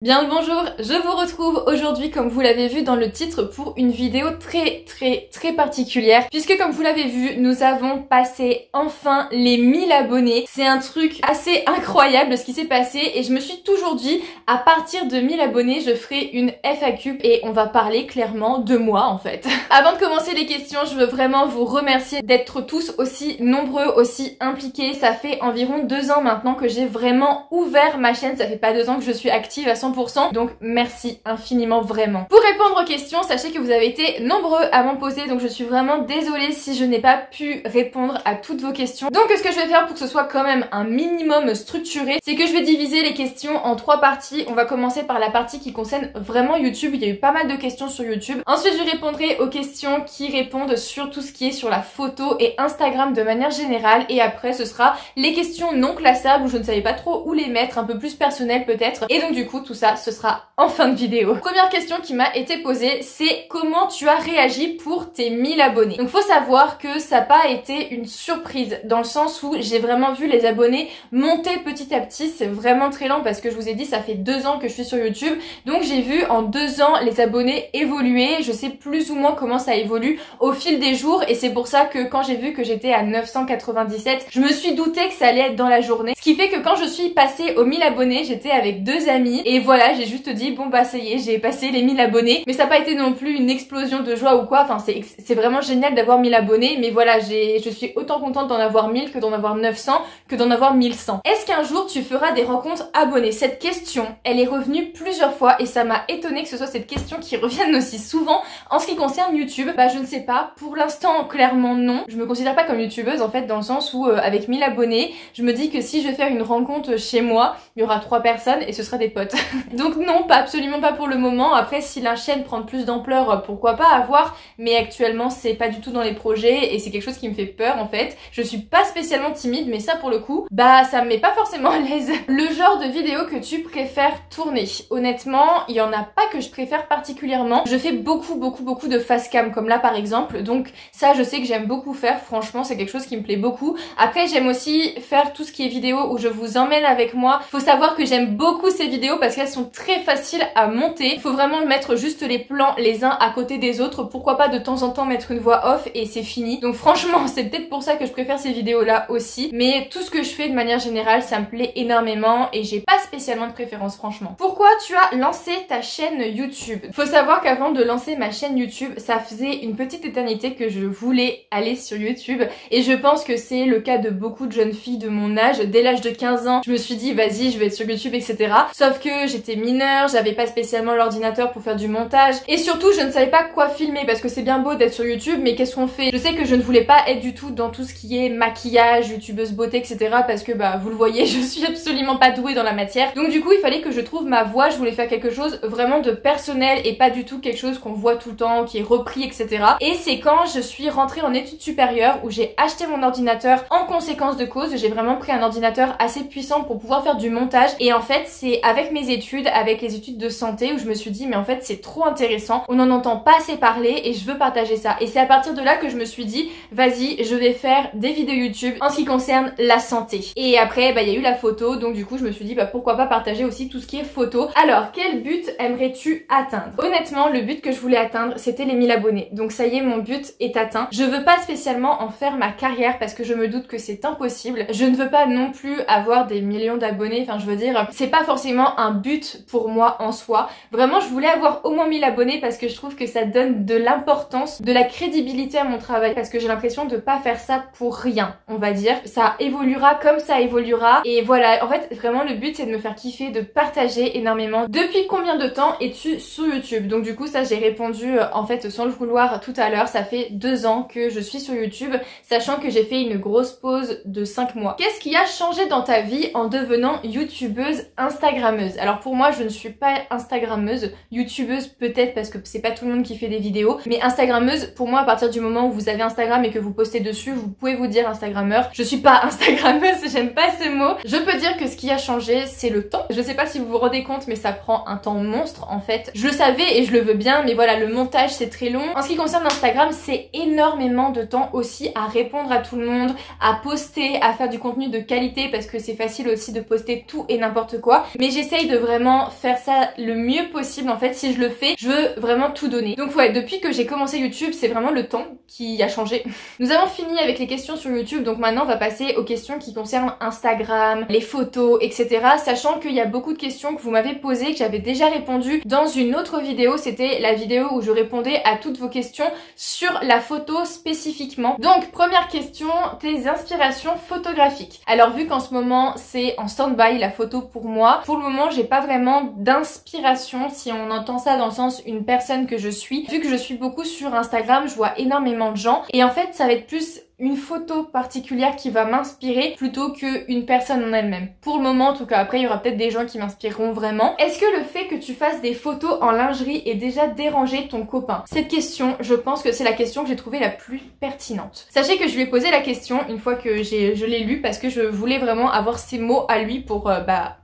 Bien le bonjour, je vous retrouve aujourd'hui comme vous l'avez vu dans le titre pour une vidéo très particulière puisque comme vous l'avez vu nous avons passé enfin les 1000 abonnés. C'est un truc assez incroyable ce qui s'est passé et je me suis toujours dit à partir de 1000 abonnés je ferai une FAQ et on va parler clairement de moi en fait. Avant de commencer les questions je veux vraiment vous remercier d'être tous aussi nombreux, aussi impliqués. Ça fait environ 2 ans maintenant que j'ai vraiment ouvert ma chaîne, ça fait pas 2 ans que je suis active à 100%. Donc merci infiniment vraiment. Pour répondre aux questions, sachez que vous avez été nombreux à m'en poser, donc je suis vraiment désolée si je n'ai pas pu répondre à toutes vos questions. Donc ce que je vais faire pour que ce soit quand même un minimum structuré, c'est que je vais diviser les questions en 3 parties. On va commencer par la partie qui concerne vraiment YouTube. Il y a eu pas mal de questions sur YouTube. Ensuite je répondrai aux questions qui répondent sur tout ce qui est sur la photo et Instagram de manière générale. Et après ce sera les questions non classables où je ne savais pas trop où les mettre, un peu plus personnelles peut-être. Et donc du coup tout ça ce sera en fin de vidéo. Première question qui m'a été posée, c'est comment tu as réagi pour tes 1000 abonnés. Donc faut savoir que ça n'a pas été une surprise dans le sens où j'ai vraiment vu les abonnés monter petit à petit. C'est vraiment très lent parce que je vous ai dit ça fait 2 ans que je suis sur YouTube, donc j'ai vu en 2 ans les abonnés évoluer. Je sais plus ou moins comment ça évolue au fil des jours et c'est pour ça que quand j'ai vu que j'étais à 997, je me suis douté que ça allait être dans la journée. Ce qui fait que quand je suis passée aux 1000 abonnés, j'étais avec 2 amis et voilà, j'ai juste dit bon bah ça y est, j'ai passé les 1000 abonnés, mais ça n'a pas été non plus une explosion de joie ou quoi. Enfin c'est vraiment génial d'avoir 1000 abonnés, mais voilà, je suis autant contente d'en avoir 1000 que d'en avoir 900 que d'en avoir 1100. Est-ce qu'un jour tu feras des rencontres abonnés? Cette question, elle est revenue plusieurs fois et ça m'a étonnée que ce soit cette question qui revienne aussi souvent en ce qui concerne YouTube. Bah je ne sais pas, pour l'instant clairement non. Je me considère pas comme youtubeuse en fait, dans le sens où avec 1000 abonnés, je me dis que si je vais faire une rencontre chez moi, il y aura 3 personnes et ce sera des potes. Donc non, pas absolument pas pour le moment. Après si la chaîne prend plus d'ampleur, pourquoi pas, à voir, mais actuellement c'est pas du tout dans les projets et c'est quelque chose qui me fait peur en fait. Je suis pas spécialement timide, mais ça pour le coup, bah ça me met pas forcément à l'aise. Le genre de vidéo que tu préfères tourner, honnêtement il y en a pas que je préfère particulièrement. Je fais beaucoup de face cam comme là par exemple, donc ça je sais que j'aime beaucoup faire, franchement c'est quelque chose qui me plaît beaucoup. Après j'aime aussi faire tout ce qui est vidéo où je vous emmène avec moi. Faut savoir que j'aime beaucoup ces vidéos parce qu'elles sont très faciles à monter. Il faut vraiment mettre juste les plans les uns à côté des autres, pourquoi pas de temps en temps mettre une voix off et c'est fini. Donc franchement c'est peut-être pour ça que je préfère ces vidéos là aussi, mais tout ce que je fais de manière générale ça me plaît énormément et j'ai pas spécialement de préférence franchement. Pourquoi tu as lancé ta chaîne YouTube? Faut savoir qu'avant de lancer ma chaîne YouTube, ça faisait une petite éternité que je voulais aller sur YouTube et je pense que c'est le cas de beaucoup de jeunes filles de mon âge. Dès l'âge de 15 ans, je me suis dit vas-y je vais être sur YouTube etc. Sauf que j'étais mineure, j'avais pas spécialement l'ordinateur pour faire du montage et surtout je ne savais pas quoi filmer parce que c'est bien beau d'être sur YouTube mais qu'est-ce qu'on fait? Je sais que je ne voulais pas être du tout dans tout ce qui est maquillage, youtubeuse beauté etc. parce que bah vous le voyez je suis absolument pas douée dans la matière, donc du coup il fallait que je trouve ma voie. Je voulais faire quelque chose vraiment de personnel et pas du tout quelque chose qu'on voit tout le temps, qui est repris etc. Et c'est quand je suis rentrée en études supérieures où j'ai acheté mon ordinateur en conséquence de cause. J'ai vraiment pris un ordinateur assez puissant pour pouvoir faire du montage et en fait c'est avec mes études, avec les études de santé où je me suis dit mais en fait c'est trop intéressant, on n'en entend pas assez parler et je veux partager ça. Et c'est à partir de là que je me suis dit vas-y je vais faire des vidéos YouTube en ce qui concerne la santé. Et après bah il y a eu la photo, donc du coup je me suis dit bah pourquoi pas partager aussi tout ce qui est photo. Alors quel but aimerais-tu atteindre? Honnêtement le but que je voulais atteindre c'était les 1000 abonnés, donc ça y est mon but est atteint. Je veux pas spécialement en faire ma carrière parce que je me doute que c'est impossible. Je ne veux pas non plus avoir des millions d'abonnés, enfin je veux dire c'est pas forcément un but pour moi en soi. Vraiment je voulais avoir au moins 1000 abonnés parce que je trouve que ça donne de l'importance, de la crédibilité à mon travail, parce que j'ai l'impression de pas faire ça pour rien, on va dire. Ça évoluera comme ça évoluera et voilà, en fait vraiment le but c'est de me faire kiffer, de partager énormément. Depuis combien de temps es-tu sur YouTube? Donc du coup ça j'ai répondu en fait sans le vouloir tout à l'heure, ça fait 2 ans que je suis sur YouTube, sachant que j'ai fait une grosse pause de 5 mois. Qu'est-ce qui a changé dans ta vie en devenant youtubeuse instagrammeuse? Alors pour moi je ne suis pas instagrammeuse, youtubeuse peut-être parce que c'est pas tout le monde qui fait des vidéos, mais instagrammeuse pour moi à partir du moment où vous avez Instagram et que vous postez dessus, vous pouvez vous dire instagrammeur. Je suis pas instagrammeuse, j'aime pas ce mot. Je peux dire que ce qui a changé c'est le temps. Je sais pas si vous vous rendez compte mais ça prend un temps monstre en fait. Je le savais et je le veux bien, mais voilà, le montage c'est très long. En ce qui concerne Instagram, c'est énormément de temps aussi à répondre à tout le monde, à poster, à faire du contenu de qualité parce que c'est facile aussi de poster tout et n'importe quoi. Mais j'essaye de vraiment vraiment faire ça le mieux possible en fait. Si je le fais, je veux vraiment tout donner. Donc ouais, depuis que j'ai commencé YouTube, c'est vraiment le temps qui a changé. Nous avons fini avec les questions sur YouTube, donc maintenant on va passer aux questions qui concernent Instagram, les photos, etc. Sachant qu'il y a beaucoup de questions que vous m'avez posées, que j'avais déjà répondu dans une autre vidéo. C'était la vidéo où je répondais à toutes vos questions sur la photo spécifiquement. Donc première question, tes inspirations photographiques. Alors vu qu'en ce moment c'est en stand-by la photo pour moi, pour le moment j'ai pas vraiment d'inspiration si on entend ça dans le sens une personne que je suis. Vu que je suis beaucoup sur Instagram, je vois énormément de gens et en fait ça va être plus une photo particulière qui va m'inspirer plutôt qu'une personne en elle-même. Pour le moment en tout cas, après il y aura peut-être des gens qui m'inspireront vraiment. Est-ce que le fait que tu fasses des photos en lingerie ait déjà dérangé ton copain? Cette question, je pense que c'est la question que j'ai trouvée la plus pertinente. Sachez que je lui ai posé la question une fois que je l'ai lu parce que je voulais vraiment avoir ces mots à lui pour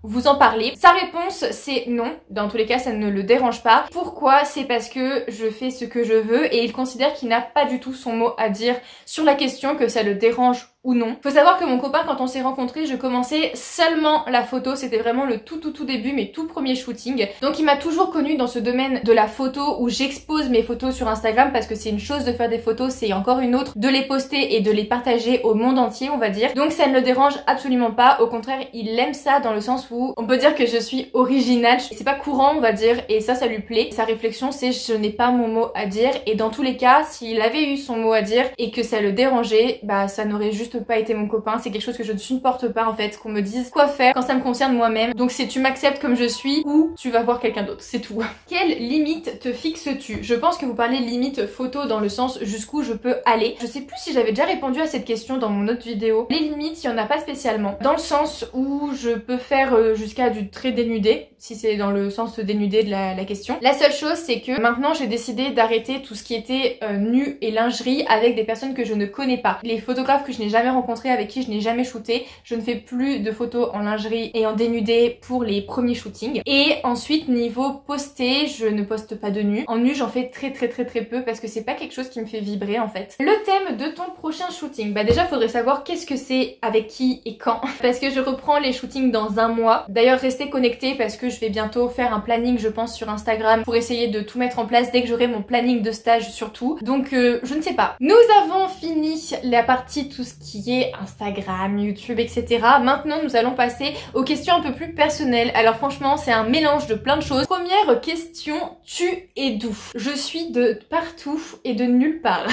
vous en parler. Sa réponse c'est non, dans tous les cas ça ne le dérange pas. Pourquoi? C'est parce que je fais ce que je veux et il considère qu'il n'a pas du tout son mot à dire sur la question, que ça le dérange ou non. Faut savoir que mon copain, quand on s'est rencontrés, je commençais seulement la photo, c'était vraiment le tout début, mes tout premiers shootings. Donc il m'a toujours connue dans ce domaine de la photo où j'expose mes photos sur Instagram parce que c'est une chose de faire des photos, c'est encore une autre de les poster et de les partager au monde entier, on va dire. Donc ça ne le dérange absolument pas, au contraire, il aime ça dans le sens où on peut dire que je suis originale, c'est pas courant on va dire, et ça lui plaît. Sa réflexion c'est je n'ai pas mon mot à dire, et dans tous les cas, s'il avait eu son mot à dire et que ça le dérangeait, bah ça n'aurait juste pas été mon copain. C'est quelque chose que je ne supporte pas en fait, qu'on me dise quoi faire quand ça me concerne moi-même. Donc c'est tu m'acceptes comme je suis ou tu vas voir quelqu'un d'autre, c'est tout. Quelle limite te fixes-tu? Je pense que vous parlez limite photo dans le sens jusqu'où je peux aller. Je sais plus si j'avais déjà répondu à cette question dans mon autre vidéo. Les limites, il y en a pas spécialement. Dans le sens où je peux faire jusqu'à du très dénudé, si c'est dans le sens dénudé de la question. La seule chose c'est que maintenant j'ai décidé d'arrêter tout ce qui était nu et lingerie avec des personnes que je ne connais pas. Les photographes que je n'ai jamais rencontrés, avec qui je n'ai jamais shooté, je ne fais plus de photos en lingerie et en dénudé pour les premiers shootings. Et ensuite niveau poster, je ne poste pas de nu. En nu j'en fais très peu parce que c'est pas quelque chose qui me fait vibrer en fait. Le thème de ton prochain shooting, bah déjà faudrait savoir qu'est-ce que c'est, avec qui et quand, parce que je reprends les shootings dans un mois. D'ailleurs restez connectés parce que je vais bientôt faire un planning je pense sur Instagram pour essayer de tout mettre en place dès que j'aurai mon planning de stage surtout. Donc je ne sais pas. Nous avons fini la partie tout ce qui est Instagram, YouTube, etc. Maintenant nous allons passer aux questions un peu plus personnelles. Alors franchement c'est un mélange de plein de choses. Première question, tu es d'où? Je suis de partout et de nulle part.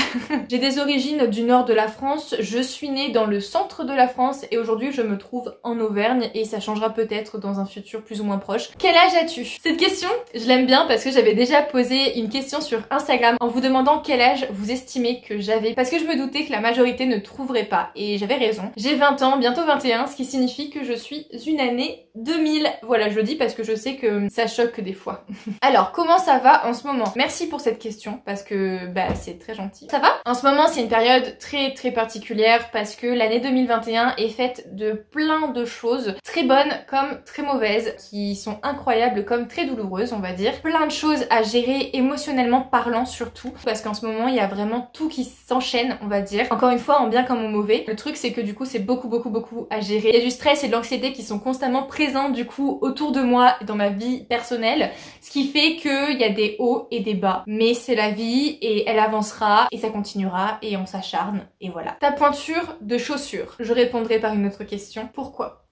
J'ai des origines du nord de la France, je suis née dans le centre de la France et aujourd'hui je me trouve en Auvergne et ça changera peut-être dans un futur plus ou moins proche. Quel âge as-tu? Cette question, je l'aime bien parce que j'avais déjà posé une question sur Instagram en vous demandant quel âge vous estimez que j'avais parce que je me doutais que la majorité ne trouverait pas et j'avais raison. J'ai 20 ans, bientôt 21, ce qui signifie que je suis une année 2000. Voilà, je le dis parce que je sais que ça choque des fois. Alors, comment ça va en ce moment? Merci pour cette question parce que bah c'est très gentil. Ça va? En ce moment, c'est une période très particulière parce que l'année 2021 est faite de plein de choses très bonnes comme très mauvaises, qui sont incroyables comme très douloureuses, on va dire. Plein de choses à gérer émotionnellement parlant surtout parce qu'en ce moment, il y a vraiment tout qui s'enchaîne, on va dire. Encore une fois, en bien comme en mauvais. Le truc, c'est que du coup, c'est beaucoup à gérer. Il y a du stress et de l'anxiété qui sont constamment présents du coup autour de moi et dans ma vie personnelle, ce qui fait qu'il y a des hauts et des bas. Mais c'est la vie et elle avancera et ça continuera et on s'acharne et voilà. Ta pointure de chaussures. Je répondrai par une autre question. Pourquoi?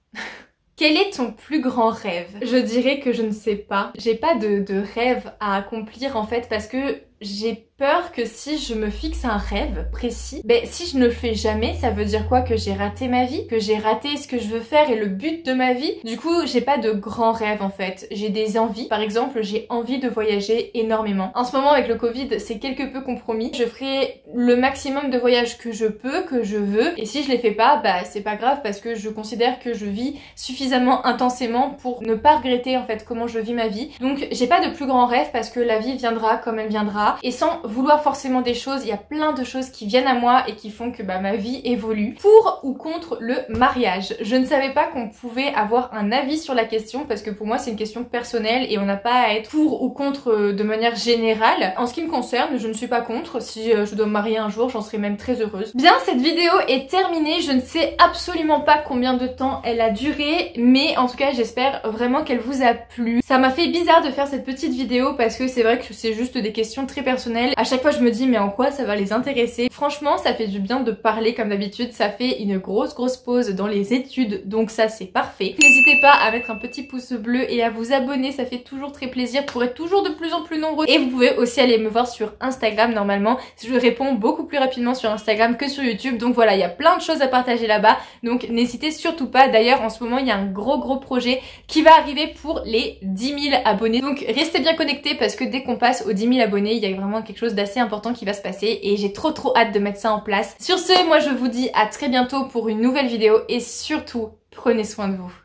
Quel est ton plus grand rêve? Je dirais que je ne sais pas. J'ai pas de rêve à accomplir en fait parce que j'ai peur que si je me fixe un rêve précis, ben si je ne le fais jamais, ça veut dire quoi? Que j'ai raté ma vie? Que j'ai raté ce que je veux faire et le but de ma vie? Du coup, j'ai pas de grands rêves en fait. J'ai des envies. Par exemple, j'ai envie de voyager énormément. En ce moment, avec le Covid, c'est quelque peu compromis. Je ferai le maximum de voyages que je peux, que je veux. Et si je les fais pas, bah c'est pas grave parce que je considère que je vis suffisamment intensément pour ne pas regretter en fait comment je vis ma vie. Donc j'ai pas de plus grands rêves parce que la vie viendra comme elle viendra. Et sans vouloir forcément des choses, il y a plein de choses qui viennent à moi et qui font que ma vie évolue. Pour ou contre le mariage? Je ne savais pas qu'on pouvait avoir un avis sur la question parce que pour moi c'est une question personnelle et on n'a pas à être pour ou contre de manière générale. En ce qui me concerne, je ne suis pas contre. Si je dois me marier un jour, j'en serais même très heureuse. Bien, cette vidéo est terminée. Je ne sais absolument pas combien de temps elle a duré, mais en tout cas j'espère vraiment qu'elle vous a plu. Ça m'a fait bizarre de faire cette petite vidéo parce que c'est vrai que c'est juste des questions très personnelles. À chaque fois je me dis mais en quoi ça va les intéresser? Franchement ça fait du bien de parler comme d'habitude, ça fait une grosse pause dans les études, donc ça c'est parfait. N'hésitez pas à mettre un petit pouce bleu et à vous abonner, ça fait toujours très plaisir pour être toujours de plus en plus nombreux. Et vous pouvez aussi aller me voir sur Instagram, normalement je réponds beaucoup plus rapidement sur Instagram que sur YouTube, donc voilà, il y a plein de choses à partager là-bas, donc n'hésitez surtout pas. D'ailleurs en ce moment il y a un gros projet qui va arriver pour les 10 000 abonnés, donc restez bien connectés parce que dès qu'on passe aux 10 000 abonnés, il y a vraiment quelque chose d'assez important qui va se passer et j'ai trop hâte de mettre ça en place. Sur ce, moi je vous dis à très bientôt pour une nouvelle vidéo et surtout, prenez soin de vous.